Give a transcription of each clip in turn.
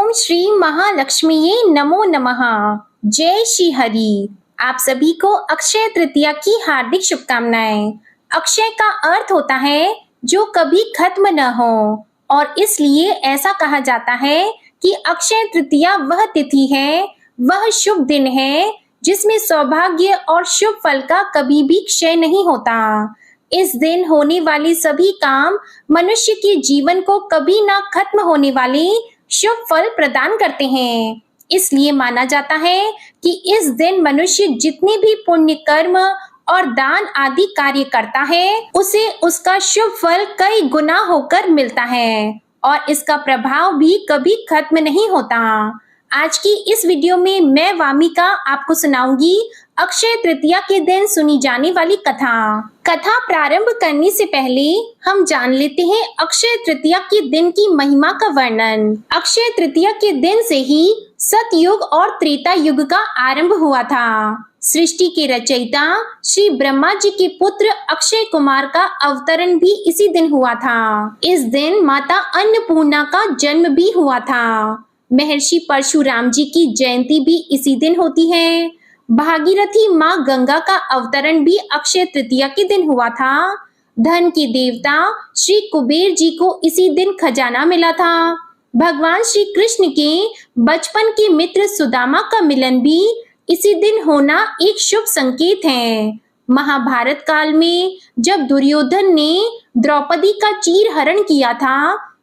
ओम श्री महालक्ष्मीये नमो नमः। जय श्री हरि। आप सभी को अक्षय तृतीया की हार्दिक शुभकामनाएं। अक्षय का अर्थ होता है जो कभी खत्म न हो, और इसलिए ऐसा कहा जाता है कि अक्षय तृतीया वह तिथि है, वह शुभ दिन है जिसमें सौभाग्य और शुभ फल का कभी भी क्षय नहीं होता। इस दिन होने वाले सभी काम मनुष्य के जीवन को कभी ना खत्म होने वाले शुभ फल प्रदान करते हैं। इसलिए माना जाता है कि इस दिन मनुष्य जितने भी पुण्य कर्म और दान आदि कार्य करता है उसे उसका शुभ फल कई गुना होकर मिलता है, और इसका प्रभाव भी कभी खत्म नहीं होता। आज की इस वीडियो में मैं वामिका आपको सुनाऊंगी अक्षय तृतीया के दिन सुनी जाने वाली कथा प्रारंभ करने से पहले हम जान लेते हैं अक्षय तृतीया के दिन की महिमा का वर्णन। अक्षय तृतीया के दिन से ही सतयुग और त्रेता युग का आरंभ हुआ था। सृष्टि के रचयिता श्री ब्रह्मा जी के पुत्र अक्षय कुमार का अवतरण भी इसी दिन हुआ था। इस दिन माता अन्नपूर्णा का जन्म भी हुआ था। महर्षि परशुराम जी की जयंती भी इसी दिन होती है। भागीरथी माँ गंगा का अवतरण भी अक्षय तृतीया के दिन हुआ था। धन के देवता श्री कुबेर जी को इसी दिन खजाना मिला था। भगवान श्री कृष्ण के बचपन के मित्र सुदामा का मिलन भी इसी दिन होना एक शुभ संकेत है। महाभारत काल में जब दुर्योधन ने द्रौपदी का चीरहरण किया था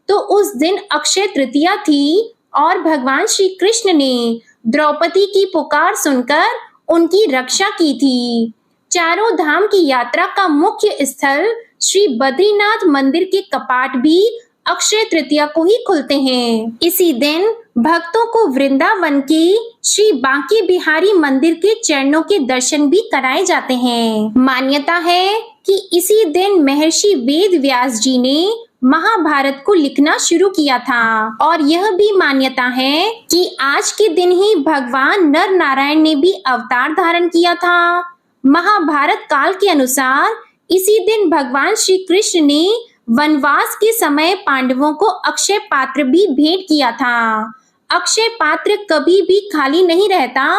तो उस दिन अक्षय तृतीया थी, और भगवान श्री कृष्ण ने द्रौपदी की पुकार सुनकर उनकी रक्षा की थी। चारों धाम की यात्रा का मुख्य स्थल श्री बद्रीनाथ मंदिर के कपाट भी अक्षय तृतीया को ही खुलते हैं। इसी दिन भक्तों को वृंदावन के श्री बांके बिहारी मंदिर के चरणों के दर्शन भी कराए जाते हैं। मान्यता है कि इसी दिन महर्षि वेद व्यास जी ने महाभारत को लिखना शुरू किया था, और यह भी मान्यता है कि आज के दिन ही भगवान नर नारायण ने भी अवतार धारण किया था। महाभारत काल के अनुसार इसी दिन भगवान श्री कृष्ण ने वनवास के समय पांडवों को अक्षय पात्र भी भेंट किया था। अक्षय पात्र कभी भी खाली नहीं रहता,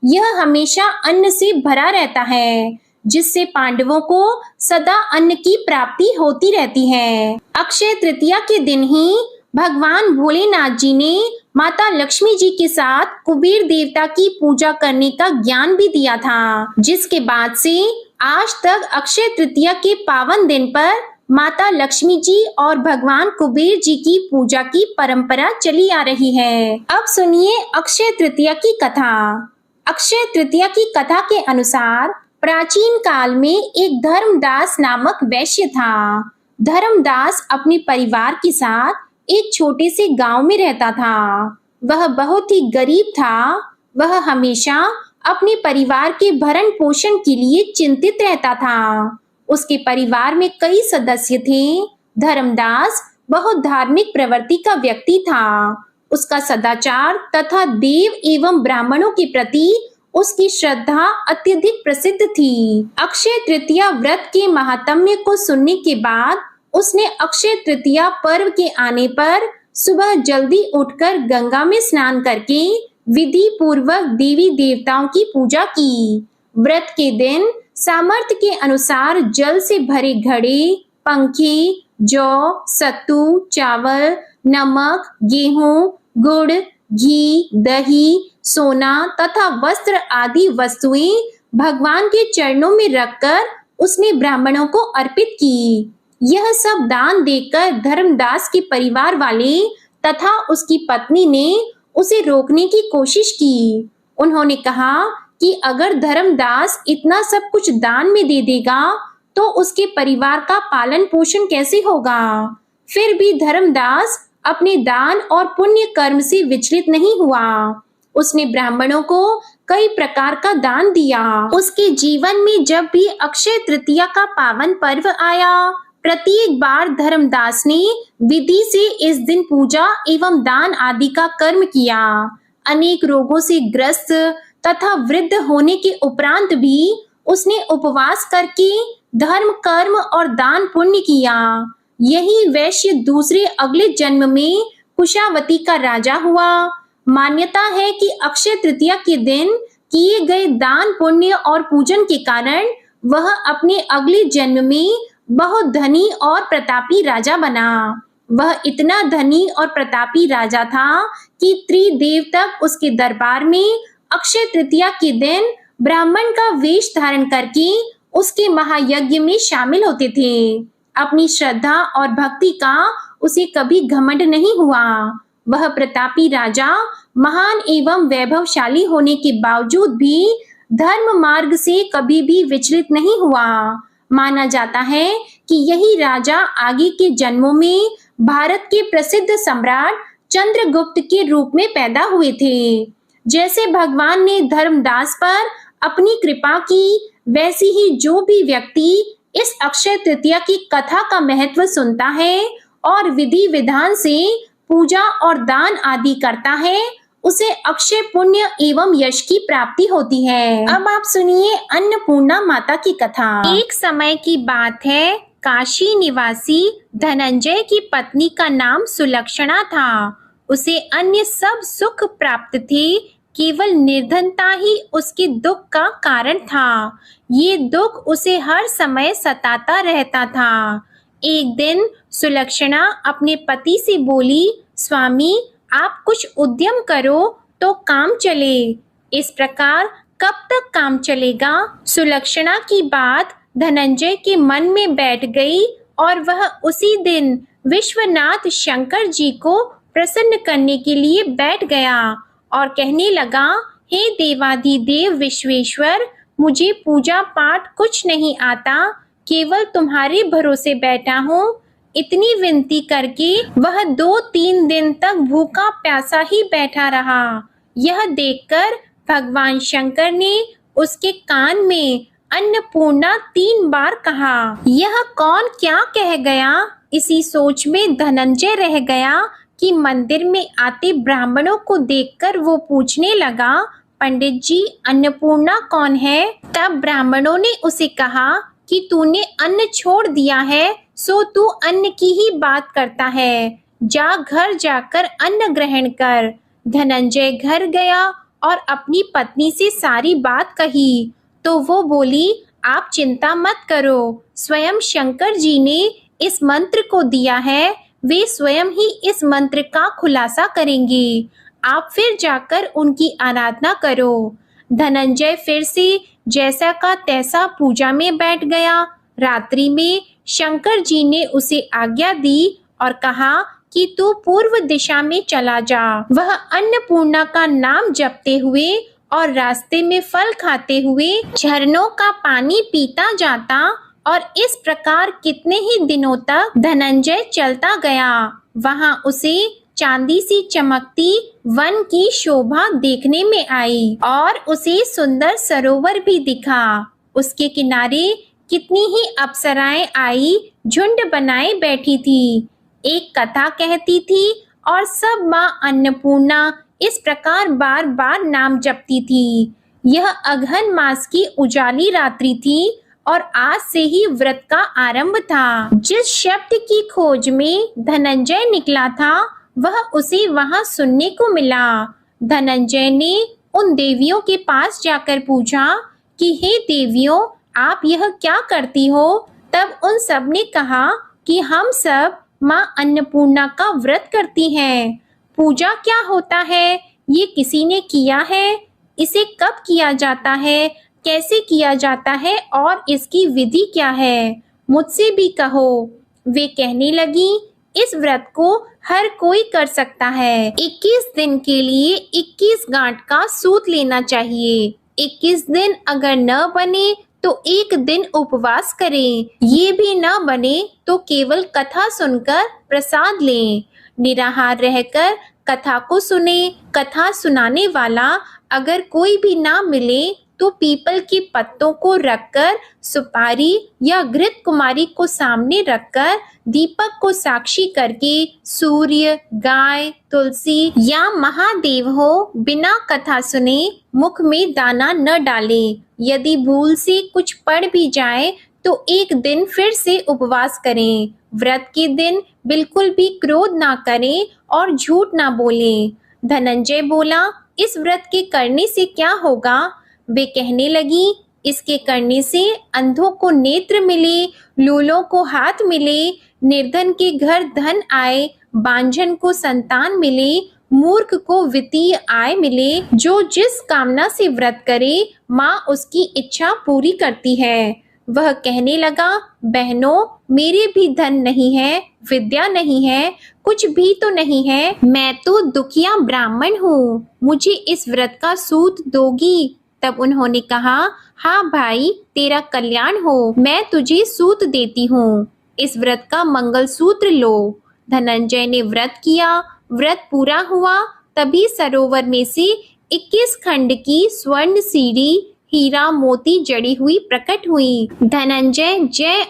यह हमेशा अन्न से भरा रहता है, जिससे पांडवों को सदा अन्न की प्राप्ति होती रहती है। अक्षय तृतीया के दिन ही भगवान भोलेनाथ जी ने माता लक्ष्मी जी के साथ कुबेर देवता की पूजा करने का ज्ञान भी दिया था, जिसके बाद से आज तक अक्षय तृतीया के पावन दिन पर माता लक्ष्मी जी और भगवान कुबेर जी की पूजा की परंपरा चली आ रही है। अब सुनिए अक्षय तृतीया की कथा। अक्षय तृतीया की कथा के अनुसार प्राचीन काल में एक धर्मदास नामक वैश्य था। धर्मदास अपने परिवार के साथ एक छोटे से गांव में रहता था। वह बहुत ही गरीब था। वह हमेशा अपने परिवार के भरण पोषण के लिए चिंतित रहता था। उसके परिवार में कई सदस्य थे। धर्मदास बहुत धार्मिक प्रवृत्ति का व्यक्ति था। उसका सदाचार तथा देव एवं ब्राह्मणों के प्रति उसकी श्रद्धा अत्यधिक प्रसिद्ध थी। अक्षय तृतीया व्रत के महात्म्य को सुनने के बाद उसने अक्षय तृतीया पर्व के आने पर सुबह जल्दी उठकर गंगा में स्नान करके विधि पूर्वक देवी देवताओं की पूजा की। व्रत के दिन सामर्थ्य के अनुसार जल से भरे घड़े, पंखे, जौ, सत्तू, चावल, नमक, गेहूं, गुड़, घी, दही, सोना तथा वस्त्र आदि वस्तुएं भगवान के चरणों में रखकर उसने ब्राह्मणों को अर्पित की। यह सब दान देकर धर्मदास के परिवार वाले तथा उसकी पत्नी ने उसे रोकने की कोशिश की। उन्होंने कहा कि अगर धर्मदास इतना सब कुछ दान में दे देगा तो उसके परिवार का पालन पोषण कैसे होगा। फिर भी धर्मदास अपने दान और पुण्य कर्म से विचलित नहीं हुआ। उसने ब्राह्मणों को कई प्रकार का दान दिया। उसके जीवन में जब भी अक्षय तृतीया का पावन पर्व आया, प्रत्येक बार धर्मदास ने विधि से इस दिन पूजा एवं दान आदि का कर्म किया। अनेक रोगों से ग्रस्त तथा वृद्ध होने के उपरांत भी उसने उपवास करके धर्म कर्म और दान पुण्य किया। यही वैश्य दूसरे अगले जन्म में कुशावती का राजा हुआ। मान्यता है कि अक्षय तृतीया के दिन किए गए दान पुण्य और पूजन के कारण वह अपने अगले जन्म में बहुत धनी और प्रतापी राजा बना। वह इतना धनी और प्रतापी राजा था कि त्रिदेव तक उसके दरबार में अक्षय तृतीया के दिन ब्राह्मण का वेश धारण करके उसके महायज्ञ में शामिल होते थे। अपनी श्रद्धा और भक्ति का उसे कभी घमंड नहीं हुआ। वह प्रतापी राजा महान एवं वैभवशाली होने के बावजूद भी धर्म मार्ग से कभी भी विचलित नहीं हुआ। माना जाता है कि यही राजा आगे के जन्मों में भारत के प्रसिद्ध सम्राट चंद्रगुप्त के रूप में पैदा हुए थे। जैसे भगवान ने धर्मदास पर अपनी कृपा की, वैसी ही जो भी व्यक्ति इस अक्षय तृतीया की कथा का महत्व सुनता है और विधि विधान से पूजा और दान आदि करता है, उसे अक्षय पुण्य एवं यश की प्राप्ति होती है। अब आप सुनिए अन्नपूर्णा माता की कथा। एक समय की बात है, काशी निवासी धनंजय की पत्नी का नाम सुलक्षणा था। उसे अन्य सब सुख प्राप्त थे, केवल निर्धनता ही उसके दुख का कारण था। ये दुख उसे हर समय सताता रहता था। एक दिन सुलक्षणा अपने पति से बोली, स्वामी आप कुछ उद्यम करो तो काम चले। इस प्रकार कब तक काम चलेगा? सुलक्षणा की बात धनंजय के मन में बैठ गई और वह उसी दिन विश्वनाथ शंकर जी को प्रसन्न करने के लिए बैठ गया और कहने लगा, हे देवाधिदेव विश्वेश्वर, मुझे पूजा पाठ कुछ नहीं आता, केवल तुम्हारे भरोसे बैठा हूँ। इतनी विनती करके वह 2-3 दिन तक भूखा प्यासा ही बैठा रहा। यह देखकर भगवान शंकर ने उसके कान में अन्नपूर्णा 3 बार कहा। यह कौन क्या कह गया? इसी सोच में धनंजय रह गया कि मंदिर में आते ब्राह्मणों को देखकर वो पूछने लगा, पंडित जी अन्नपूर्णा कौन है? तब ब्राह्मणों ने उसे कहा कि तूने अन्न छोड़ दिया है, सो तू अन्न की ही बात करता है। जा घर जाकर अन्न ग्रहण कर। धनंजय घर गया और अपनी पत्नी से सारी बात कही तो वो बोली, आप चिंता मत करो, स्वयं शंकर जी ने इस मंत्र को दिया है, वे स्वयं ही इस मंत्र का खुलासा करेंगे। आप फिर जाकर उनकी आराधना करो। धनंजय फिर से जैसा का तैसा पूजा में बैठ गया। रात्रि में शंकर जी ने उसे आज्ञा दी और कहा कि तू पूर्व दिशा में चला जा। वह अन्नपूर्णा का नाम जपते हुए और रास्ते में फल खाते हुए झरनों का पानी पीता जाता और इस प्रकार कितने ही दिनों तक धनंजय चलता गया। वहां उसे चांदी सी चमकती वन की शोभा देखने में आई और उसे सुंदर सरोवर भी दिखा। उसके किनारे कितनी ही अप्सराएं आई झुंड बनाए बैठी थी। एक कथा कहती थी और सब माँ अन्नपूर्णा इस प्रकार बार बार नाम जपती थी। यह अगहन मास की उजाली रात्रि थी और आज से ही व्रत का आरंभ था। जिस शब्द की खोज में धनंजय निकला था वह उसे वहां सुनने को मिला। धनंजय ने उन देवियों के पास जाकर पूछा कि हे देवियों, आप यह क्या करती हो? तब उन सब ने कहा कि हम सब माँ अन्नपूर्णा का व्रत करती हैं। पूजा क्या होता है, ये किसी ने किया है? इसे कब किया जाता है, कैसे किया जाता है और इसकी विधि क्या है? मुझसे भी कहो। वे कहने लगी, इस व्रत को हर कोई कर सकता है। 21 दिन के लिए 21 गांठ का सूत लेना चाहिए। 21 दिन अगर न बने तो एक दिन उपवास करें। ये भी न बने तो केवल कथा सुनकर प्रसाद लें। निराहार रहकर कथा को सुने। कथा सुनाने वाला अगर कोई भी ना मिले तो पीपल के पत्तों को रखकर सुपारी या घृत कुमारी को सामने रखकर दीपक को साक्षी करके सूर्य, गाय, तुलसी या महादेव हो बिना कथा सुने मुख में दाना न डाले। यदि भूल से कुछ पड़ भी जाए तो एक दिन फिर से उपवास करें। व्रत के दिन बिल्कुल भी क्रोध ना करें और झूठ ना बोलें। धनंजय बोला, इस व्रत के करने से क्या होगा? वे कहने लगी, इसके करने से अंधों को नेत्र मिले, लूलों को हाथ मिले, निर्धन के घर धन आए, बांझन को संतान मिले, मूर्ख को वित्तीय आय मिले। जो जिस कामना से व्रत करे, माँ उसकी इच्छा पूरी करती है। वह कहने लगा, बहनों, मेरे भी धन नहीं है, विद्या नहीं है, कुछ भी तो नहीं है। मैं तो दुखिया ब्राह्मण हूँ, मुझे इस व्रत का सूत दोगी? तब उन्होंने कहा, हाँ भाई, तेरा कल्याण हो, मैं तुझे सूत देती हूँ। इस व्रत का मंगल सूत्र लो। धनंजय ने व्रत किया। व्रत पूरा हुआ तभी सरोवर में से 21 खंड की स्वर्ण सीढ़ी हीरा मोती जड़ी हुई प्रकट हुई। धनंजय जय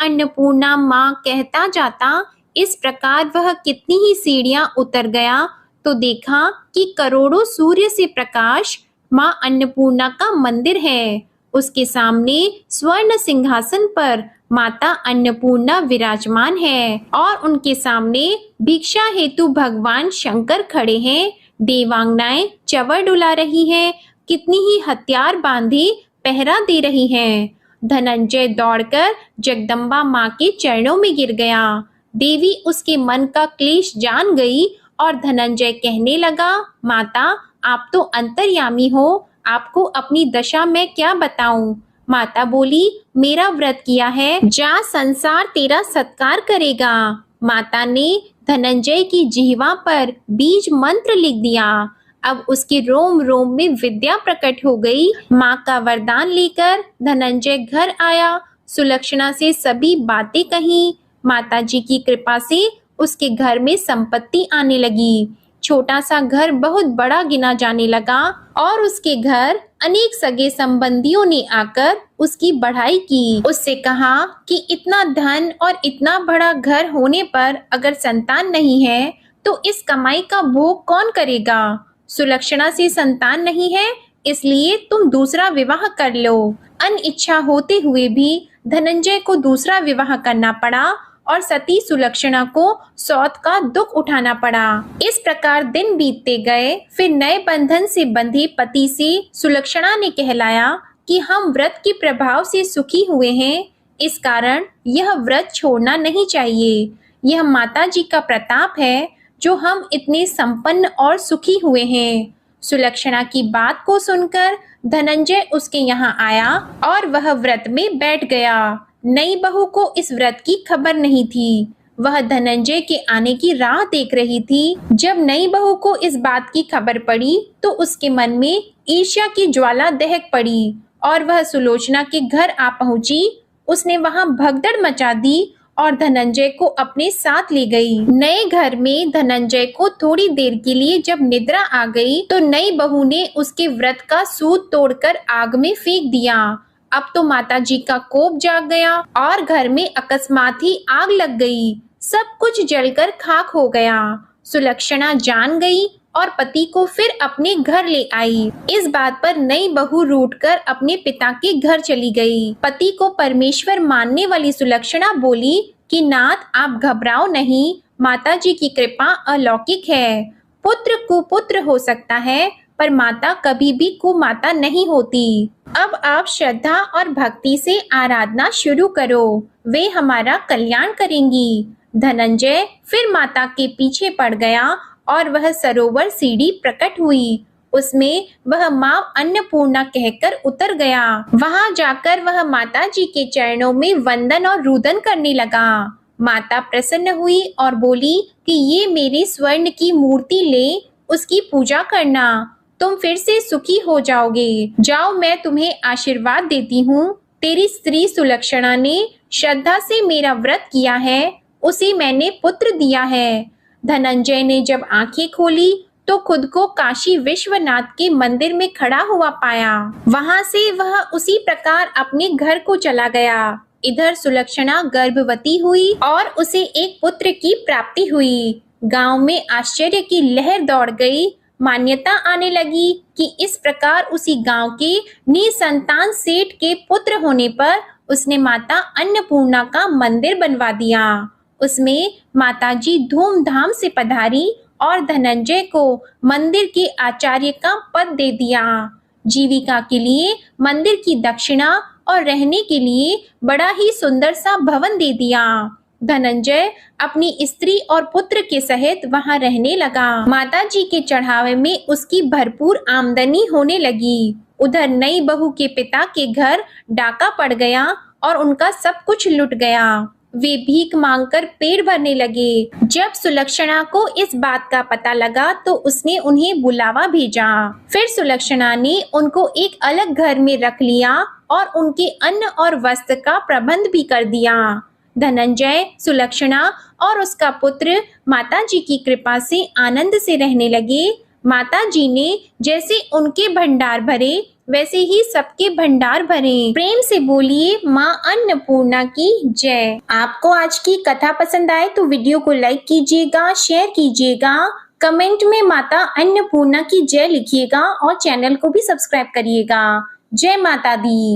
अन्नपूर्णा माँ कहता जाता इस प्रकार वह कितनी ही सीढ़ियां उतर गया तो देखा कि करोड़ों सूर्य से प्रकाश माँ अन्नपूर्णा का मंदिर है। उसके सामने स्वर्ण सिंहासन पर माता अन्नपूर्णा विराजमान है और उनके सामने भिक्षा हेतु भगवान शंकर खड़े हैं। देवांगनाएं चवर डुला रही हैं, कितनी ही हथियार बांधे पहरा दे रही हैं। धनंजय दौड़कर जगदम्बा माँ के चरणों में गिर गया। देवी उसके मन का क्लेश जान गई और धनंजय कहने लगा, माता, आप तो अंतर्यामी हो, आपको अपनी दशा मैं क्या बताऊं? माता बोली, मेरा व्रत किया है, जा, संसार तेरा सत्कार करेगा। माता ने धनंजय की जिह्वा पर बीज मंत्र लिख दिया। अब उसके रोम रोम में विद्या प्रकट हो गई। माँ का वरदान लेकर धनंजय घर आया। सुलक्षणा से सभी बातें कही। माता जी की कृपा से उसके घर में संपत्ति आने लगी। छोटा सा घर बहुत बड़ा गिना जाने लगा और उसके घर अनेक सगे संबंधियों ने आकर उसकी बढ़ाई की। उससे कहा कि इतना धन और इतना बड़ा घर होने पर अगर संतान नहीं है तो इस कमाई का भोग कौन करेगा? सुलक्षणा से संतान नहीं है, इसलिए तुम दूसरा विवाह कर लो। अनिच्छा होते हुए भी धनंजय को दूसरा विवाह करना पड़ा और सती सुलक्षणा को सौत का दुख उठाना पड़ा। इस प्रकार दिन बीतते गए। फिर नए बंधन से बंधे पति से सुलक्षणा ने कहलाया कि हम व्रत के प्रभाव से सुखी हुए हैं, इस कारण यह व्रत छोड़ना नहीं चाहिए। यह माता जी का प्रताप है जो हम इतने संपन्न और सुखी हुए हैं। सुलक्षणा की बात को सुनकर धनंजय उसके यहाँ आया और वह व्रत में बैठ गया। नई बहू को इस व्रत की खबर नहीं थी। वह धनंजय के आने की राह देख रही थी। जब नई बहू को इस बात की खबर पड़ी तो उसके मन में ईर्ष्या की ज्वाला दहक पड़ी और वह सुलोचना के घर आ पहुंची। उसने वहां भगदड़ मचा दी और धनंजय को अपने साथ ले गई। नए घर में धनंजय को थोड़ी देर के लिए जब निद्रा आ गई तो नई बहू ने उसके व्रत का सूत तोड़कर आग में फेंक दिया। अब तो माता जी का कोप जाग गया और घर में अकस्मात ही आग लग गई। सब कुछ जलकर खाक हो गया। सुलक्षणा जान गई और पति को फिर अपने घर ले आई। इस बात पर नई बहू रूठकर अपने पिता के घर चली गई। पति को परमेश्वर मानने वाली सुलक्षणा बोली कि नाथ, आप घबराओ नहीं, माता जी की कृपा अलौकिक है। पुत्र कुपुत्र हो सकता है पर माता कभी भी कुमाता नहीं होती। अब आप श्रद्धा और भक्ति से आराधना शुरू करो, वे हमारा कल्याण करेंगी। धनंजय फिर माता के पीछे पड़ गया और वह सरोवर सीढ़ी प्रकट हुई। उसमें वह माँ अन्नपूर्णा कहकर उतर गया। वहां जाकर वह माता जी के चरणों में वंदन और रुदन करने लगा। माता प्रसन्न हुई और बोली कि ये मेरी स्वर्ण की मूर्ति ले, उसकी पूजा करना, तुम फिर से सुखी हो जाओगे। जाओ, मैं तुम्हें आशीर्वाद देती हूँ। तेरी स्त्री सुलक्षणा ने श्रद्धा से मेरा व्रत किया है, उसे मैंने पुत्र दिया है। धनंजय ने जब आंखें खोली तो खुद को काशी विश्वनाथ के मंदिर में खड़ा हुआ पाया। वहां से वह उसी प्रकार अपने घर को चला गया। इधर सुलक्षणा गर्भवती हुई और उसे एक पुत्र की प्राप्ति हुई। गांव में आश्चर्य की लहर दौड़ गई। मान्यता आने लगी कि इस प्रकार उसी गांव के निसंतान सेठ के पुत्र होने पर उसने माता अन्नपूर्णा का मंदिर बनवा दिया। उसमें माताजी धूमधाम से पधारी और धनंजय को मंदिर के आचार्य का पद दे दिया। जीविका के लिए मंदिर की दक्षिणा और रहने के लिए बड़ा ही सुंदर सा भवन दे दिया। धनंजय अपनी स्त्री और पुत्र के सहित वहां रहने लगा। माताजी के चढ़ावे में उसकी भरपूर आमदनी होने लगी। उधर नई बहू के पिता के घर डाका पड़ गया और उनका सब कुछ लुट गया। वे भीख मांगकर पेट भरने लगे। जब सुलक्षणा को इस बात का पता लगा तो उसने उन्हें बुलावा भेजा। फिर सुलक्षणा ने उनको एक अलग घर में रख लिया और उनके अन्न और वस्त्र का प्रबंध भी कर दिया। धनंजय, सुलक्षणा और उसका पुत्र माताजी की कृपा से आनंद से रहने लगे। माताजी ने जैसे उनके भंडार भरे वैसे ही सबके भंडार भरे। प्रेम से बोलिए माँ अन्नपूर्णा की जय। आपको आज की कथा पसंद आए तो वीडियो को लाइक कीजिएगा, शेयर कीजिएगा, कमेंट में माता अन्नपूर्णा की जय लिखिएगा और चैनल को भी सब्सक्राइब करिएगा। जय माता दी।